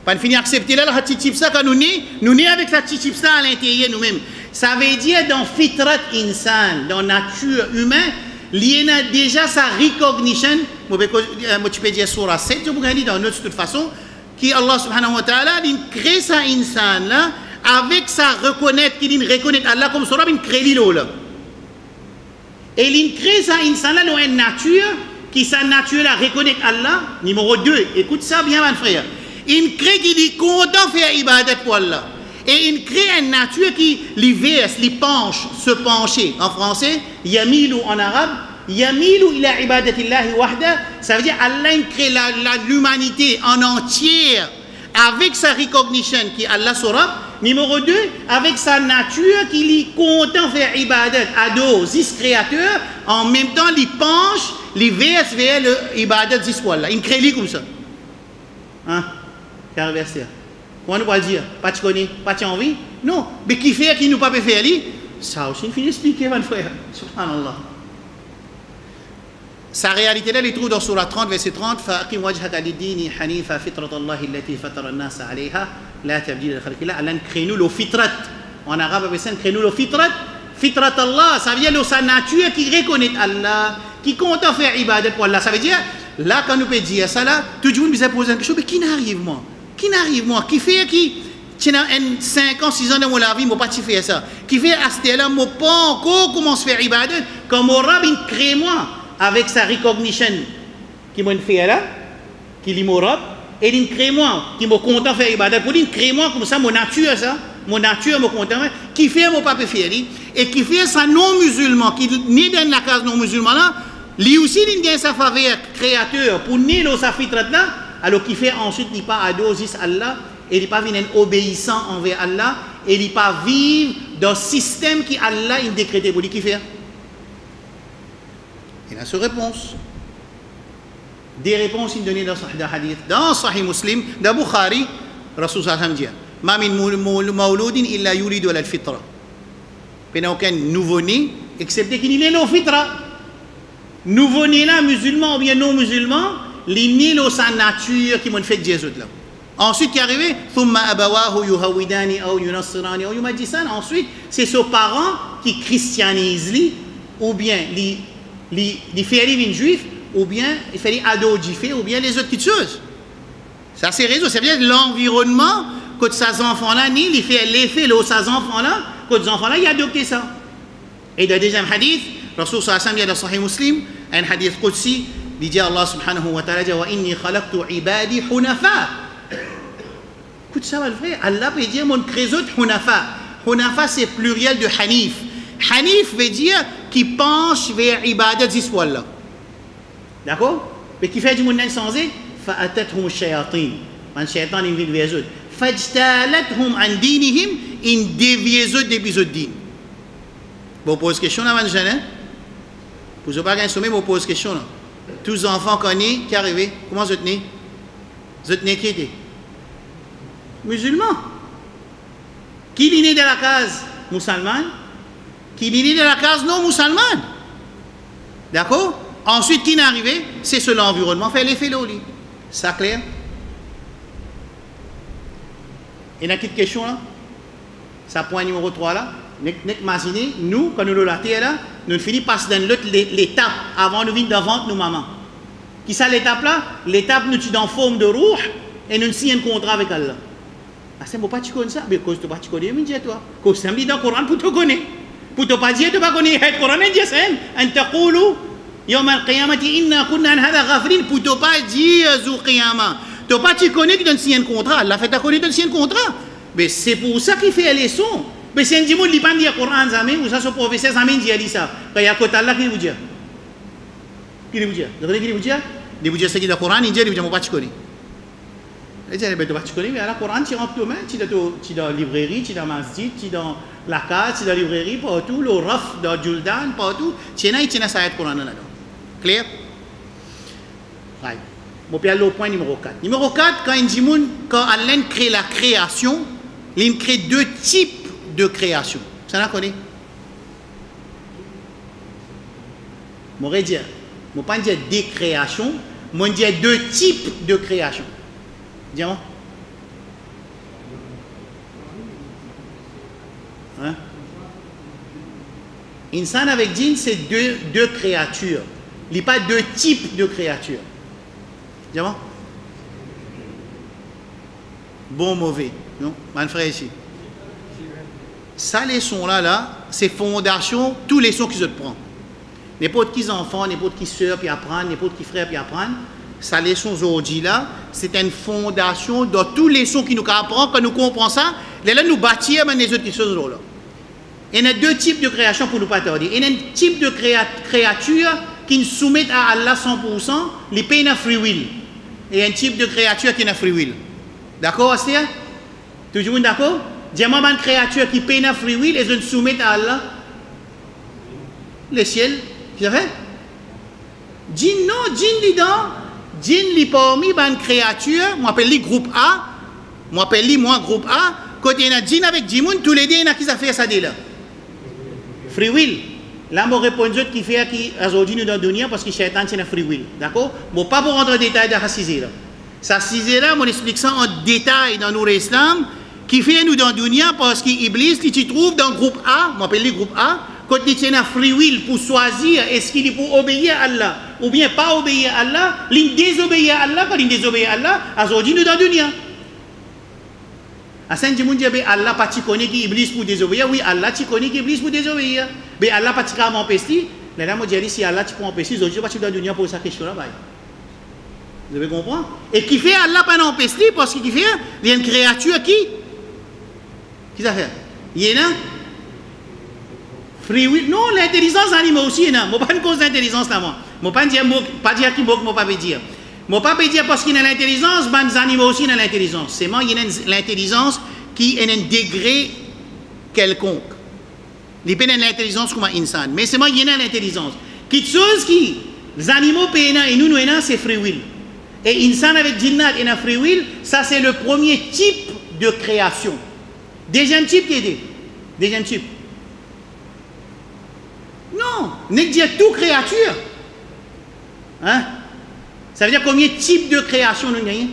Pas finir accepter là, le petit chips ça quand nous nés avec sa petit chips là à l'intérieur nous-mêmes. Ça veut dire dans fitrat insan, dans nature humaine, il y a déjà sa recognition. Tu peux dire surah 7, je peux dire dans une autre toute façon, qui Allah subhanahu wa ta'ala, il crée sa insan là, avec sa reconnaître, qu'il reconnaît Allah comme surah, il crée l'île là. Et il crée sa insan là dans une nature, qui sa nature là reconnaît Allah. Numéro 2, écoute ça bien mon frère. Il crée qu'il est content de faire ibadat pour Allah. Et il crée une nature qui les verse, les penche, se pencher. En français, yamilou en arabe, yamilou ila ibadatillahi wahda. Ça veut dire Allah crée l'humanité en entière avec sa recognition qui Allah sera. Numéro 2, avec sa nature qui est content de faire ibadat, ado, zis créateur, en même temps, il penche, il verse vers l'ibadat zis wallah. Il crée comme ça. Hein? Car verset. Comment on va dire? Pas tu connais, pas tu envie? Non. Mais qui fait, qui nous pas peut faire? Ça aussi, il finit d'expliquer, mon frère. Subhanallah. Sa réalité là, il trouve dans Surah 30, verset 30. فَأَقِمْ وَجْهَكَ لِلدِّينِ حَنِيفًا فِطْرَةَ اللَّهِ الَّتِي فَطَرَ النَّاسَ عَلَيْهَا لَا تَبْدِيلَ لِخَلْقِ اللَّهِ. Allah crée-nous le fitrat. En arabe, crée-nous le fitrat. Fitrat Allah, ça veut dire sa nature qui reconnaît Allah, qui compte faire ibadat pour Allah. Ça veut dire, là, quand nous peut dire ça, là, tout le monde nous a posé une question, mais qui n'arrive moi? Qui fait qui? Tu as 5 ans, 6 ans dans la vie, je ne peux pas faire ça. Qui fait à ce là, je ne peux pas encore commencer à faire ibadat. Comme mon Rab, il crée moi avec sa recognition qui m'a fait là, qui est mon Rab, et il crée moi, qui m'a content de faire ibadat. Pour il crée moi comme ça, mon nature, me content. Qui fait mon papa faire, et qui fait ça non-musulman, qui n'est dans la case non-musulman là, lui aussi, il gagne sa faveur créateur pour nier sa fitrat là. Alors qu'il fait ensuite, il n'est pas adosis Allah, et il n'est pas venu obéissant envers Allah, et il n'est pas vivre dans le système qui Allah a décrété pour lui qui fait. Il a sa réponse. Des réponses il donné dans Sahih Hadith, dans Sahih Muslim, dans Bukhari, Rasul sallallahu alayhi wa sallam dit Ma min mawloudin illa yuridu ala al-fitra. Il n'y a aucun nouveau-né, excepté qu'il est non-fitra. Nouveau-né là, musulman ou bien non-musulman, l'inné sa nature qui m'a fait Jésus là. Ensuite, qui est arrivé, ensuite, c'est ses parents qui christianisent lui, ou bien les fait une juif, ou bien il fait ado juif, ou bien les autres petites choses. Ça c'est raison, c'est bien l'environnement que ces enfants-là, il fait l'effet de ces enfants-là, que ces enfants-là, ils adoptent ça. Et dans le deuxième hadith, Rasul sallallahu alayhi wa sallam, dans Sahih Muslim, un hadith Qudsi, il dit Allah subhanahu wa ta'ala wa inni khalaqtu ibadi hunafa. Écoute ça, mon frère. Allah peut dire mon crézot hunafa. Hunafa, c'est pluriel de hanif. Hanif veut dire qui penche vers ibadat d'Iswallah. D'accord? Mais qui fait du monde insensé? Fa'atathum shayatin. Man shaytan il vient vers eux. Fajtalathum an dinihim in déviez des épisodes din. Bon, pose question là, man jeune. Vous n'avez pas gagné sommet, mais pose question là. Tous les enfants connus qui arrivent, comment vous êtes nés? Vous êtes nés qui étaient? Musulmans. Qui est né dans la case musulmane? Qui est né dans la case non musulmane? D'accord? Ensuite, qui est arrivé? C'est sur l'environnement. Fait l'effet l'eau. Ça clair? Il y a une petite question là? Ça point numéro 3 là? Imaginez, nous, quand nous sommes là, nous finissons par passer dans l'étape avant de venir devant nos mamans. Qui ça l'étape là? L'étape nous sommes en forme de roue et nous signons un contrat avec Allah. Ah, c'est pas tu connais ça? Mais cause tu pas tu connais, mais dis-toi. Cause ça me dit dans le Coran pour te connaître. Pour te pas dire, tu pas connaître le Coran, et dis ça. En taqulu yawm al-qiyamati inna kunna an hadha ghafilin. Pour te pas dire au qiyamah. Tu pas tu connais que tu signes un contrat. Allah fait ta connaître tu signes un contrat. Mais c'est pour ça qu'il fait les leçons. Mais c'est un dimanche, il ne dit pas dire Coran jamais, ou ça, ce professeur jamais dit ça. Quand il y a côté Allah, qui vous dit? Qui vous dit? Vous savez qui vous dit? Il vous dit ce qui est dans le Coran, il dit, il vous dit, moi, pas tu connais. Tu connais, mais à la Coran, tu rentres demain, tu es dans la librairie, tu es dans la masjid, tu es dans la case, tu es dans la librairie, partout, le raf, dans Juldan, partout. Tu es là et tu es dans la Coran là-dedans. Clair? Right. Bon, puis le point numéro 4. Numéro 4, quand Allah crée la création, il crée deux types de création. Ça la connaît? Je vais dire, je ne vais pas dire des créations, je vais dire deux types de création. Dis-moi. Hein? Insan avec djinn, c'est deux créatures. Il n'y a pas deux types de créatures. Dis-moi. Bon, mauvais. Non? Mon frère ici. Ça, les sons là, c'est fondation, tous les sons qu'ils se prennent. N'importe qui enfant, n'importe qui soeur, puis apprendre, n'importe qui frère, puis apprendre. Ça, les sons aujourd'hui là, c'est une fondation dans tous les sons qui nous apprennent, quand nous comprenons ça, là, nous bâtir les autres qui sont là. Il y a deux types de création pour nous pas tarder. Il y a un type de créature qui nous soumettent à Allah 100%, les pays na free will. Et un type de créature qui n'a free will. D'accord, Astia? Toujours d'accord? Dis-moi une créature qui paye na free will et se soumettent à Allah. Le ciel, qu'est-ce que ça fait? Djinn, non, djinn dedans. Djinn, li parmi une créature, moi appelle li groupe A, moi appelle li moi groupe A, quand il y a djinn avec djimoun, tous les deux, il y a qui ça fait ça là? Free will. Là, je réponds qui fait qui aujourd'hui nous dans le dunya parce que Shaitan c'est un free will. D'accord? Bon, pas pour rentrer en détail dans ce là. Ça, là, on explique ça en détail dans nos islam, qui fait nous dans le dunya parce qu'Iblis, qui tu trouves dans le groupe A, moi appelle le groupe A, quand il y a un free will pour choisir est-ce qu'il est pour obéir à Allah ou bien pas obéir à Allah, il désobéit à Allah, quand il désobéit à Allah, aujourd'hui nous dans le dunya. À Saint-Djimoun dit, Allah pas tu connais qui Iblis pour désobéir, oui, Allah tu connais qui Iblis pour désobéir. Mais Allah pas tu qu'à m'empêcher, là, moi je dis, si Allah tu peux m'empêcher, aujourd'hui pas tu dans le dunya pour ça question là-bas. Vous avez compris? Et qui fait Allah pas m'empêcher parce qu'il fait, il y a une créature qui ça fait? Il y en a free will. Non, l'intelligence animale aussi, il y en a. Je ne pas une cause d'intelligence là, moi. Je ne pas dire qui ne pas dire. Je ne pas dire parce qu'il y a l'intelligence, les animaux aussi ont l'intelligence. C'est moi, il y a l'intelligence qui est un degré quelconque. Il n'y a pas l'intelligence comme un insan. Mais c'est moi, il y a l'intelligence. Quelque chose qui, les animaux payent et nous, c'est free will. Et insan avec jinnat et free will, ça c'est le premier type de création. Deuxième type qui est deuxième type. Non, n'est dire toute créature. Hein? Ça veut dire combien de types de création nous avons?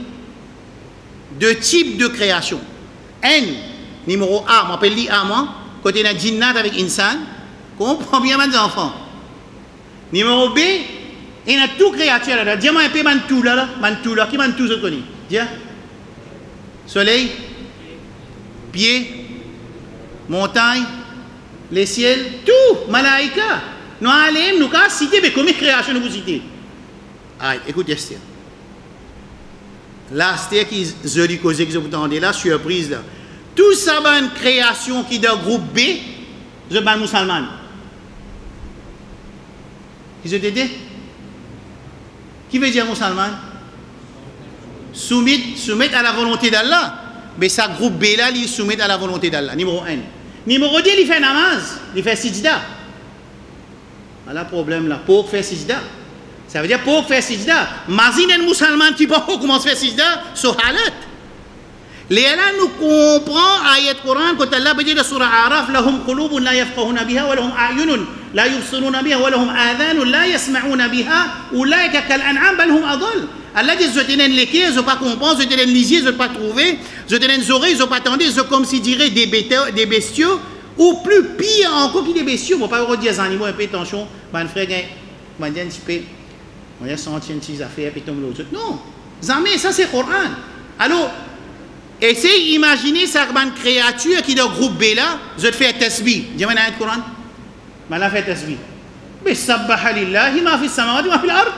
Deux types de création. N, numéro A, on appelle A, moi, côté de jinnat avec insan, comprend bien mes enfants. Numéro B, il y a toute créature là. Dis-moi un peu, tout là, qui m'a tout ce connu. Dis, soleil, pied, montagne, les ciels, tout, malaïka. Nous allons nous citer, mais combien de créations nous citer? Aïe, écoutez, c'est là, c'est qui je dis que vous entendez là, surprise là. Tout ça, c'est une création qui est dans le groupe B, je suis musulman. Qui se dit? Qui veut dire musulman? Soumettre à la volonté d'Allah. Mais ça, groupe B là, il soumet à la volonté d'Allah. Numéro 1. Numéro 2, il fait namaz, il fait sijda. Voilà le problème là, pour faire sijda. Ça veut dire pour faire sijda. Mazine un musulman qui peut commencer à faire sijda, sur halat. Les là nous comprend ayat Coran quand Allah dit dans surah Araf, lahum qulubun la yafqahuna biha wa lahum a'yunun la yubsiruna biha wa lahum adhanun la yasma'una biha ulaika kal an'am bal hum adall. Allah dit je te donne les cœurs, je pas comprendre, je te donne les yeux, je pas trouver, je te donne les oreilles, je pas attendre, je comme si dirait des bestiaux ou plus pire encore que des bestiaux. Bon pas redire des animaux un peu attention, mon frère m'a dit un petit peu on a senti une petite affaire puis tombe l'autre. Non, jamais ça c'est Coran. Alors essayez d'imaginer ça comme une créature qui est dans le groupe B là, je te fais un tasbih. Dis-moi dans le Coran. Mais là fait tasbih. Mais sabbaha lillahi ma fi samawati wa fi al-ard.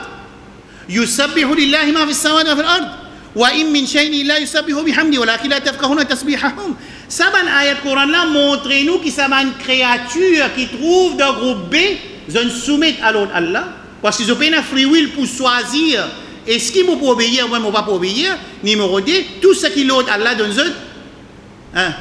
يسبح لله ما في السماوات وفي الأرض وإن من شيء لا يسبح بحمده ولكن لا تفقهون تسبيحهم. Ça ban ayat Coran là montre-nous que ça ban une créature qui trouve dans le groupe B, je ne soumets à l'autre Allah parce qu'ils ont pas un free will pour choisir Est-ce qu'il m'a pas obéir, moi, moi pas obéir? Numéro 2, tout ce qui l'autre, Allah donne eux. Hein?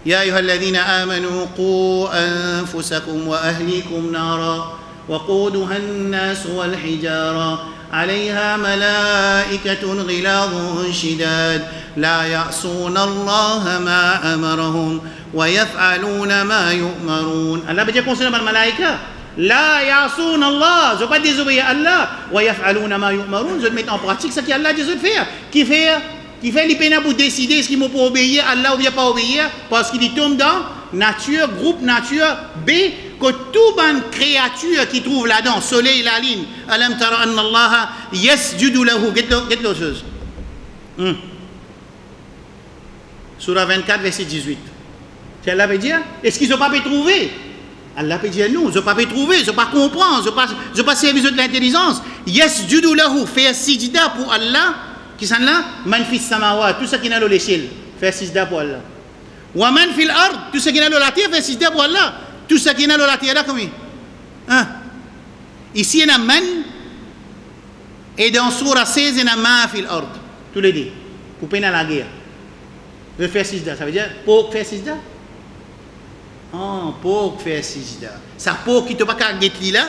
يا أيها الذين آمنوا قوا أنفسكم وأهليكم نارا وقودها الناس والحجارة عليها ملائكة غلاظ شداد لا يعصون الله ما أمرهم ويفعلون ما يؤمرون. Allah veut dire concernant les malaïkas, لا يعصون الله, je ne veux pas désobéir à Allah, ويفعلون ما يؤمرون, je vais mettre en pratique ce qu'Allah dit de faire. Qui fait les peines pour décider est-ce qu'il m'a pas obéir à Allah ou bien pas obéir, parce qu'il tombe dans nature, groupe nature B, que toute bonne créature qui trouve là-dedans, soleil, la lune, alam tara anna Allah yasjudu lahu, get l'autre chose. Surah 24, verset 18. C'est Allah veut dire, est-ce qu'ils n'ont pas pu trouver? Allah peut dire non, je n'ai pas pu trouver, je n'ai pas comprendre, je n'ai pas servir de l'intelligence. Yasjudu lahu, faire sijda pour Allah. Qui sont là? Man fis samawat, tout ce qui est dans l'échelle, fait sijda pour Allah. Wa man fil ard, tout ce qui est dans la terre, fait sijda pour Allah. Tout ce qui est dans la terre, là, comment? Hein? Ici, il y a man, et dans Surah 16, il y a ma fil ard. Tous les deux. Pour peine à la guerre. De faire sijda, ça veut dire pour faire sijda? Oh, pour faire sijda. Ça pour qui te pas qu'à guetter là,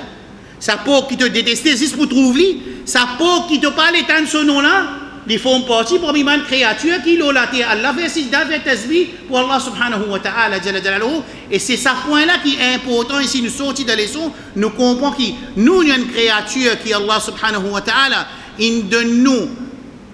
ça pour qui te détester juste pour trouver, ça pour qui te pas l'étendre ce nom là. Ils font partie pour une créature qui l'a terre. Allah fait sijda, fait tasbih pour Allah subhanahu wa ta'ala, jalla jalaluhu. Et c'est ce point-là qui est important. Ici, nous sortons de la leçon, nous comprenons que nous, une créature qui Allah subhanahu wa ta'ala, il donne nous.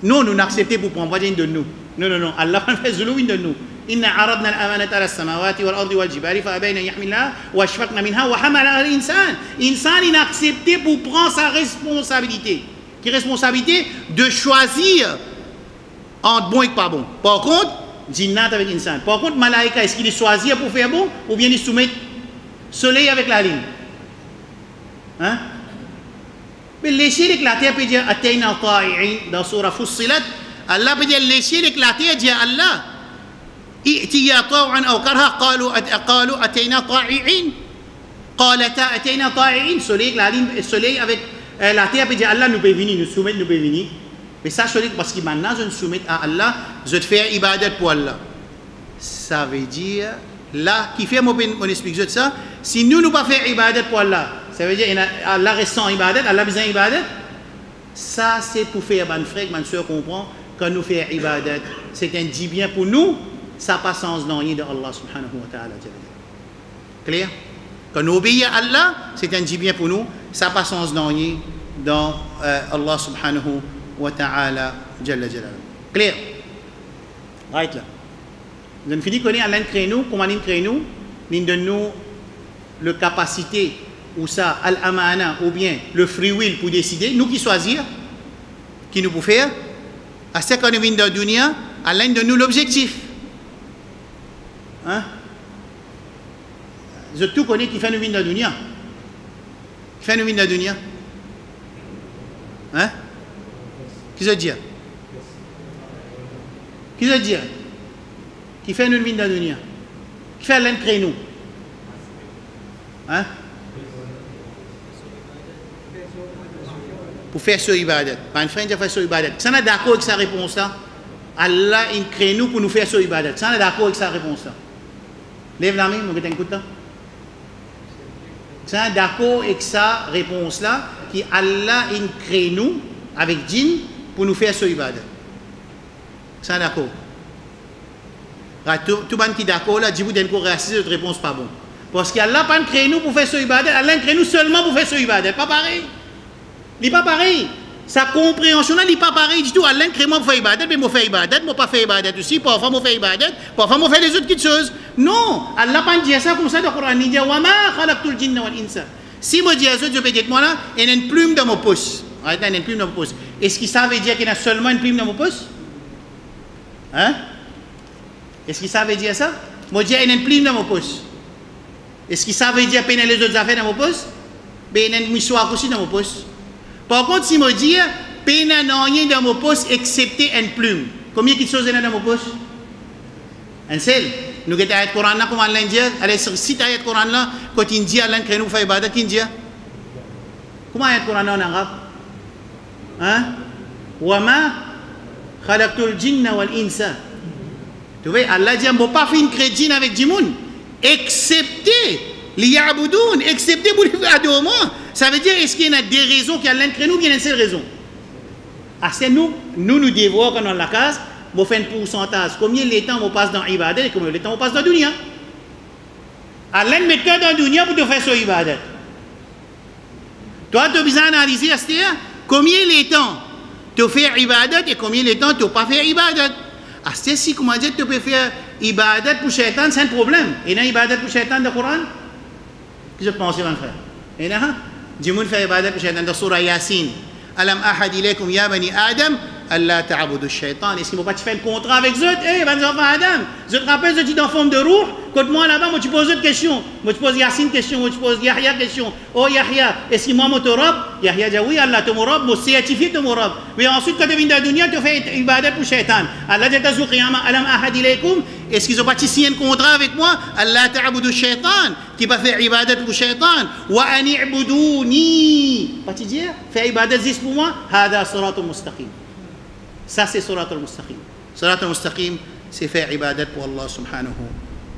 Non, nous n'acceptons pas pour prendre, il donne nous. Non. Allah fait zulou, il donne nous. إن عرضنا الأمانة على السماوات والأرض والجبال فأبين أن يحملنها وأشفقن منها وحملها الإنسان. Insan, il a accepté pour prendre sa responsabilité. Qui est responsabilité de choisir entre bon et pas bon. Par contre, djinnat avec insan. Par contre, malaïka, est-ce qu'il choisit pour faire bon ou bien il soumet soleil avec la ligne? Hein? Mais lécher l'éclater peut dire atayna ta'i'in dans Surah Fussilat. Allah peut dire lécher l'éclater dit Allah. ائتيا طوعا أو كرها قالوا أتينا طائعين قالتا أتينا طائعين. Soleil avec la terre peut dire Allah nous peut venir, nous soumettre, nous peut venir. Mais ça, parce que maintenant je nous soumets à Allah, je te fais ibadat pour Allah. Ça veut dire, là, qui fait mon explique ça, si nous ne pas faire ibadat pour Allah, ça veut dire Allah reste sans ibadat, Allah a besoin d'ibadat. Ça, c'est pour faire, mon frère, ma soeur comprend, quand nous faisons ibadat, c'est un dit bien pour nous. Ça passe sens dans de Allah subhanahu wa ta'ala. Clair? Quand nous obéissons à Allah, c'est un bien pour nous. Ça passe sens dans Allah subhanahu wa ta'ala. Clair? Right là. Nous finissons qu'on est à l'un comment il crée nous, il donne nous la capacité ou ça, al-amana, ou bien le free will pour décider, nous qui choisir, qui nous pouvons faire, à ce qu'on vient dans la dunya, Allah donne nous l'objectif. Hein? Je tout connais qui fait une vie dans la dunya. Qui fait une vie dans la dunya? Hein? Qui se dit? Qui se dit? Qui fait une vie dans la dunya? Qui fait l'un créer nous? Hein? Pour faire ce ibadat. Pas un frère qui fait ce ibadat. Ça n'est d'accord avec sa réponse là? Allah il crée nous pour nous faire ce ibadat. Ça n'est d'accord avec sa réponse là? Lève la main, mon gars, écoute là. C'est d'accord avec sa réponse là, qui Allah il crée nous avec djinn pour nous faire ce ibadat. C'est d'accord. Tout le monde qui est d'accord là, dis-vous d'un coup raciste, votre réponse pas bon. Parce qu'Allah pas crée nous pour faire ce ibadat, Allah crée nous seulement pour faire ce ibadat. Pas pareil. Il n'est pas pareil. Sa compréhension n'est pas pareille du tout. Allah crée moi pour faire ibadat, mais moi faire ibadat, moi pas faire ibadat aussi, parfois moi faire ibadat, parfois moi faire les autres choses. Non, Allah pas dit ça comme ça dans le Coran. Il dit wa ma khalaqtul jinna wal insa. Si moi dis ça, je peux dire moi là, il y a une plume dans mon pouce. Il y a une plume dans mon pouce. Est-ce que ça veut dire qu'il y a seulement une plume dans mon pouce? Hein? Est-ce que ça veut dire ça? Moi dis il y a une plume dans mon pouce. Est-ce que ça veut dire qu'il y a les autres affaires dans mon pouce? Ben il y a une mouchoir aussi dans mon pouce. Par contre, si je dis, il n'y a rien dans mon poste excepté une plume. Combien de choses il y a dans mon poste? Un seul. Nous avons le Coran là, comme Allah dit, allez sur le site de Coran là, quand il dit Allah crée nous fait ibadat, qu'il dit. Comment est le Coran en arabe? Hein? wa ma khalaqtul jinna wal insa. Tu vois, Allah dit, on pas fait une crédit avec Jimoun, excepté liya'budun, excepté pour les faire adorer moi. Ça veut dire, est-ce qu'il y a des raisons qui Allah crée nous, qu'il y a une seule raison? Ah, c'est nous devons, quand on a la case, on fait un pourcentage. Combien de temps on passe dans Ibadat et combien de temps on passe dans Dunya? Allah met toi dans Dunya pour te faire ce Ibadat. Toi, tu as besoin d'analyser combien de temps tu fais Ibadat et combien de temps tu ne pas faire Ibadat. Ah, c'est si, comment dire, tu peux faire Ibadat pour Shaitan, c'est un problème. Et il y a Ibadat pour Shaitan dans le Coran? Qu'est-ce que tu penses, mon frère? Et là, Jimoun fait Ibadat pour Shaitan dans Surah Yasin. Alam ahad ilaykum ya bani Adam, Allah ta'abudu shaitan. Est-ce qu'il ne faut pas faire un contrat avec eux? Eh, ben, enfants Adam, je te rappelle, je dis dans forme de roue, quand moi là-bas, moi tu poses une question. Moi tu poses Yassine question, moi tu poses Yahya question. Oh Yahya, est-ce que moi mon rob? Yahya dit oui, Allah te mon rob, moi certifié te mon rob. Mais ensuite, quand tu viens de la dunya, tu fais ibadat pour shaitan. Allah dit au qiyamah, alam ahad ilaykum, est-ce qu'ils ont pas signé un contrat avec moi? Allah ta'abudu shaitan, qui va faire ibadat pour shaitan. Wa ani'buduni. Pas tu dire, faire ibadat juste pour moi, hada siratul mustaqim. Ça, c'est Surat al-Mustaqim. Surat al-Mustaqim, c'est faire ibadat pour Allah subhanahu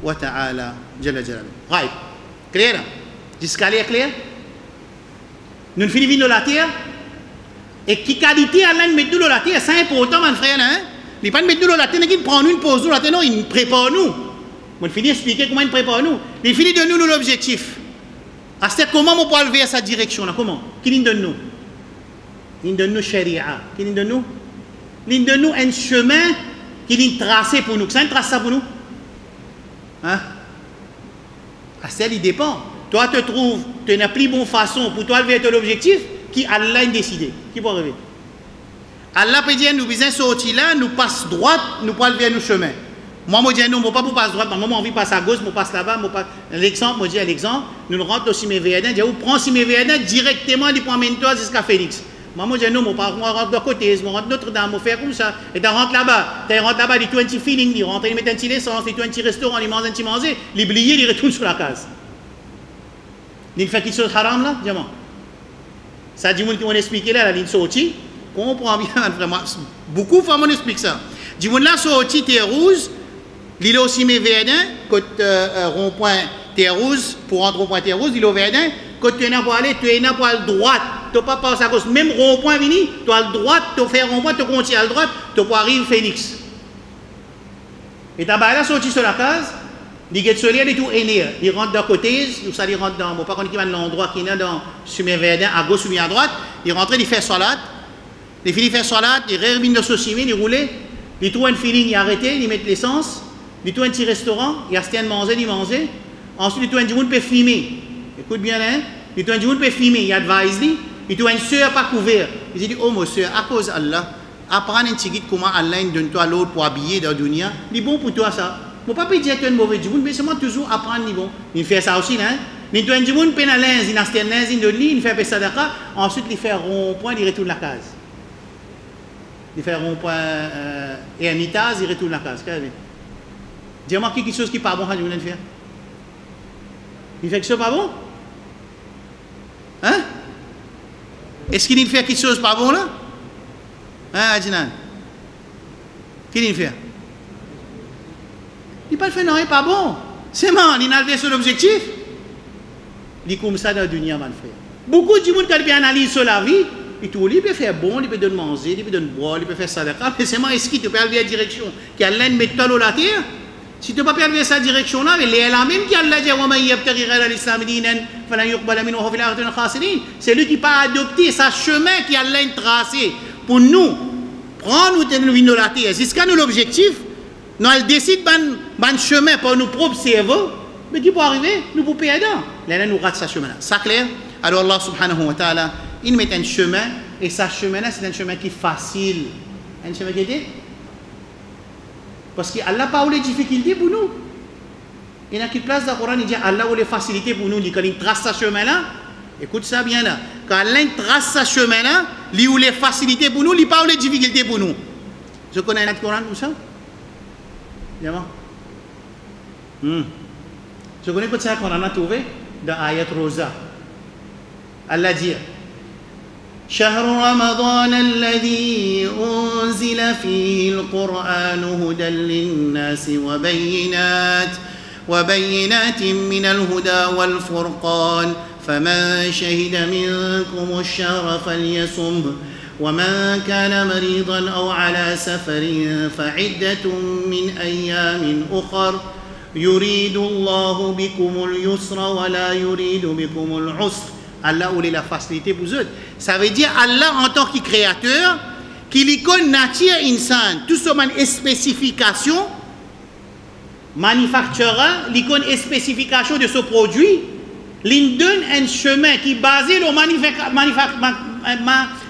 wa ta'ala. Jalla jalaluhu. Right. Clair? Jusqu'à là, clair? Nous finissons de la terre. Et qui qualité Allah met de la terre, c'est important, mon frère. Hein? Il ne pas mettre de la terre, il prend une pause de la terre, non, il prépare nous. On finit d'expliquer comment il prépare nous. Il finit de nous l'objectif. C'est comment on peut aller vers sa direction là? Comment? Qui nous donne nous? Il donne nous sharia. Qui nous donne nous? Il donne nous un chemin qui est tracé pour nous. C'est un tracé pour nous. Hein? Ça, il dépend. Toi, tu trouves, tu n'as plus bonne façon pour toi aller vers l'objectif qui Allah a décidé. Qui peut arriver? Allah peut dire, nous besoin sortir là, nous passe droite, nous pouvons aller vers nos chemins. Moi, je dis, non, je ne pas pour passer droite, moi, j'ai envie de passer à gauche, je passe là-bas, l'exemple, je dis à l'exemple, nous rentrons au cimetière Véadin, je dis, prends cimetière Véadin directement, il prend toi jusqu'à Félix. Moi, je dis, non, je rentre de côté, je rentre Notre-Dame, je fais comme ça. Et tu rentres là-bas, il y a un petit feeling, il rentre, il met un petit essence, il met un petit restaurant, il mange un petit manger, il oublie, il retourne sur la case. Il fait quelque chose de haram là, diamant. Ça dit, qui m'ont expliqué là, la ligne sortie, comprend bien, vraiment. Beaucoup de femmes m'expliquent ça. Dis, là, sortie, terre rouge, l'île aussi, mes Verdun, côté rond-point terre rouge, pour rentrer au point terre rouge, l'île au Verdun, quand tu es là pour aller, tu es là pour aller droite. Tu n'as pas passé à gauche. Même rond-point vini, tu as le droite, tu fais rond-point, tu continues à la droite, tu peux arriver Phoenix. Et tu as là sorti sur la case, il y a soleil et tout énervé. Il rentre d'un côté, ça il rentre dans, par contre, il va dans l'endroit qui est dans Sumé Verdun, à gauche ou bien à droite. Il rentre, il fait salade. Il finit de faire salade, il revient dans ce ciment, il roule. Il trouve un feeling, il arrête, il met l'essence. Il trouve un petit restaurant, il a acheté à manger, il mange. Ensuite, il trouve un petit monde peut filmer. Écoute bien, hein? Il trouve un petit monde peut filmer, il advise lui. Il trouve une soeur pas couverte. Il dit, oh mon soeur, à cause d'Allah, apprendre un petit guide comment Allah donne toi l'autre pour habiller dans la dunya. Il est bon pour toi ça. Mon papa dit que tu es un mauvais du monde, mais seulement toujours apprendre, il est bon. Il fait ça aussi, hein? Il trouve un petit monde, il a linge, il a acheté un linge, il donne lui, il fait un sadaka. Ensuite, il fait rond-point, il retourne la case. Il fait rond-point et un mitaz, il retourne la case. Dis-moi quelque chose qui n'est pas bon, il fait. Il fait quelque chose pas bon? Hein? Est-ce qu'il fait quelque chose pas bon là? Hein, Adjinan? Qu'est-ce qu'il fait? Il ne fait non, pas bon. C'est mal, il a levé son objectif. Il est comme ça dans la dunya, mon frère. Beaucoup de gens qui analysent sur la vie, il peut faire bon, il peut donner manger, il peut donner boire, il peut faire ça. Mais c'est moi, est-ce qu'il peut aller dans la direction qui a l'aine mettre dans la terre? Si tu ne peux pas aller dans cette direction-là, mais c'est la même qui a dit c'est lui qui n'a pas adopté sa chemin qui a l'aine tracé pour nous prendre nous la terre. Jusqu'à nous l'objectif, nous elle décide de chemin pour nous propres cerveaux, mais qui peut arriver, nous pouvons payer dedans. Là, nous rate ce chemin-là. Ça clair? Alors Allah subhanahu wa ta'ala, il met un chemin, et ce chemin-là, c'est un chemin qui est facile. Un chemin qui est parce qu'Allah n'a pas eu les difficultés pour nous. Il y a une place dans le Coran, il dit Allah a eu les facilités pour nous. Quand il trace ce chemin-là, écoute ça bien là. Quand Allah trace ce chemin-là, il a eu les facilités pour nous, il n'a pas eu les difficultés pour nous. Je connais un Coran comme ça? Bien. Je connais que ça qu'on a trouvé dans Ayat Rosa. Allah dit شهر رمضان الذي أنزل فيه القرآن هدى للناس وبينات من الهدى والفرقان فمن شهد منكم الشهر فليصمه ومن كان مريضا أو على سفر فعدة من أيام أخر يريد الله بكم اليسر ولا يريد بكم العسر. Allah voulait la facilité pour eux. Ça veut dire Allah en tant que créateur, qu'il connaît nature insan, tout ce man spécification, manufactureur, il connaît spécification de ce produit, il donne un chemin qui est basé sur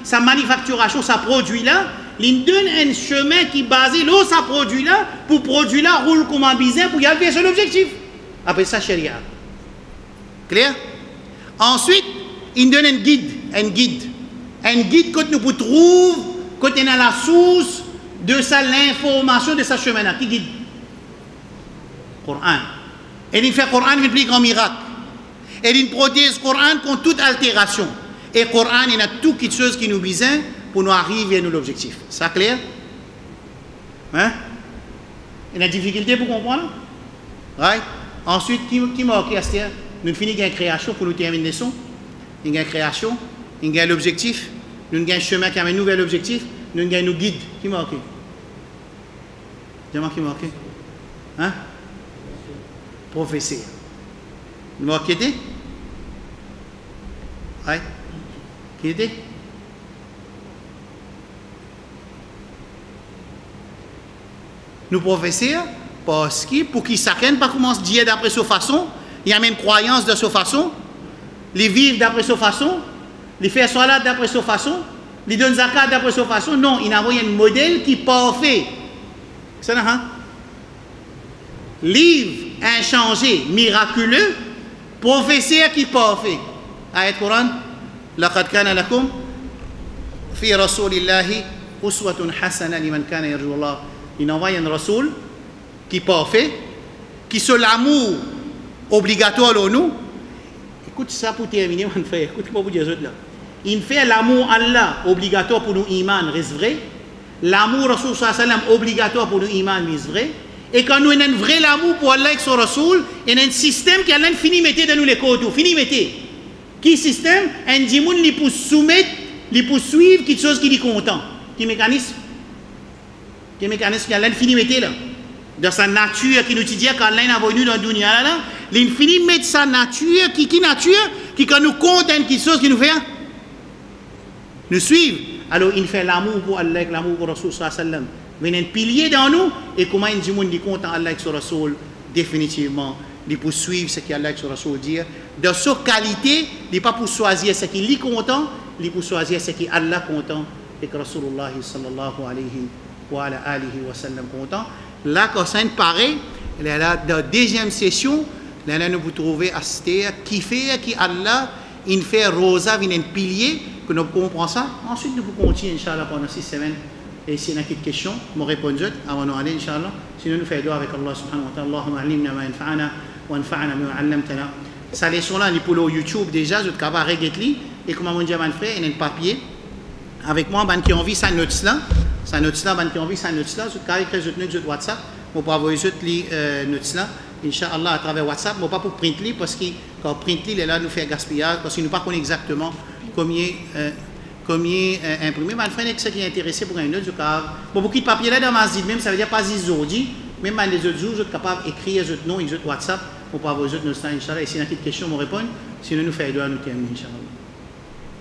sa manufacturation, sa produit là, il donne un chemin qui est basé sur sa produit là, pour produit là roule comme un business pour y arriver sur l'objectif. Après ça, sharia. Clair? Ensuite, il donne un guide. Un guide que nous pouvons trouver, quand on a la source de l'information de ce chemin-là. Qui guide? Coran. Et il fait Coran, il fait un miracle. Et il protège le Coran contre toute altération. Et le Coran, il a toutes les choses qui nous visent pour nous arriver à l'objectif. C'est clair? Hein? Il y a des difficultés pour comprendre? Right? Ensuite, qui m'a orchestré? Nous finissons une création pour nous terminer les leçons. Nous avons une création, nous avons l'objectif, nous avons un chemin qui a un nouvel objectif, nous avons un guide. Qui m'a marqué? Dis-moi qui m'a marqué? Hein? Professeur. Vous m'avez marqué? Oui. Qui était? Nous professeurs, parce que pour qu'ils chacun pas commence à dire d'après sa façon, il y a même croyance de sa façon, les vivre d'après sa façon, les faire salat d'après sa façon, les donner zakat d'après sa façon. Non, il a envoyé un modèle qui est parfait. C'est ça, hein? Livre inchangé, miraculeux, professeur qui est parfait. Ayat Coran, لقد كان لكم في رسول الله أسوة حسنة لمن كان يرجو الله. Il envoie un rasoul qui est parfait, qui se l'amour obligatoire à nous. Écoute ça pour terminer, mon frère. Écoute ce que je vous dis là. Il fait l'amour Allah obligatoire pour nous iman, reste vrai. L'amour Rasoul sallam obligatoire pour nous iman, reste vrai. Et quand nous avons un vrai l'amour pour Allah et son Rasoul, il y a un système qui a fini mettre dans nous les côtés. Fini mettre. Qui système? Un dimoun qui peut soumettre, qui peut suivre quelque chose qui est content. Qui mécanisme? Qui mécanisme qui a fini mettre là. Dans sa nature qui nous dit quand Allah a venu dans le dunya là, l'infini met sa nature qui nature qui quand nous contente quelque chose qui nous fait nous suivre. Alors il fait l'amour pour Allah, l'amour pour Rasul sallallahu alayhi wa sallam. Il y a un pilier dans nous et comment il dit monde dit content Allah et son Rasul définitivement il pour suivre ce qu'Allah et son Rasul dit. Dans sa qualité, il n'est pas pour choisir ce qui est content, il pour choisir ce qui est Allah content et que Rasulullah sallallahu alayhi wa sallam content. Là, quand ça pareil, dans la deuxième session, là, nous vous trouvez à citer qui fait, qui Allah, il fait rosa, il y a un pilier, que nous comprenons ça. Ensuite, nous vous continuons, Inch'Allah, pendant 6 semaines. Et s'il y a une question, nous répondons avant de nous aller, Inch'Allah. Sinon, nous faisons avec Allah subhanahu wa ta'ala. Allahumma alimna ma yanfa'ana wa anfa'ana ma 'allamtana. Ça leçon là, nous pour le YouTube déjà, je suis capable de regarder. Et comme mon diamant frère, il y a un papier avec moi, qui ont envie sa note là. Sa note là, qui ont envie sa note là, je suis capable d'écrire sur WhatsApp. Je peux envoyer les notes là, Inch'Allah, à travers WhatsApp. Je ne peux pas pour print li parce que quand print li, il est là, nous fait gaspillage parce qu'il ne connaît pas exactement combien imprimer. Mais frère, ce qui est intéressé pour un autre, je capable. Bon, beaucoup de papier là dans ma zid, même ça veut dire pas aujourd'hui, même dans les autres jours, je suis capable d'écrire les autres noms, les autres WhatsApp, pour pas avoir les autres notes là, Inch'Allah. Et si y a une question, je réponds. Sinon, nous faisons nous terminer, Inch'Allah.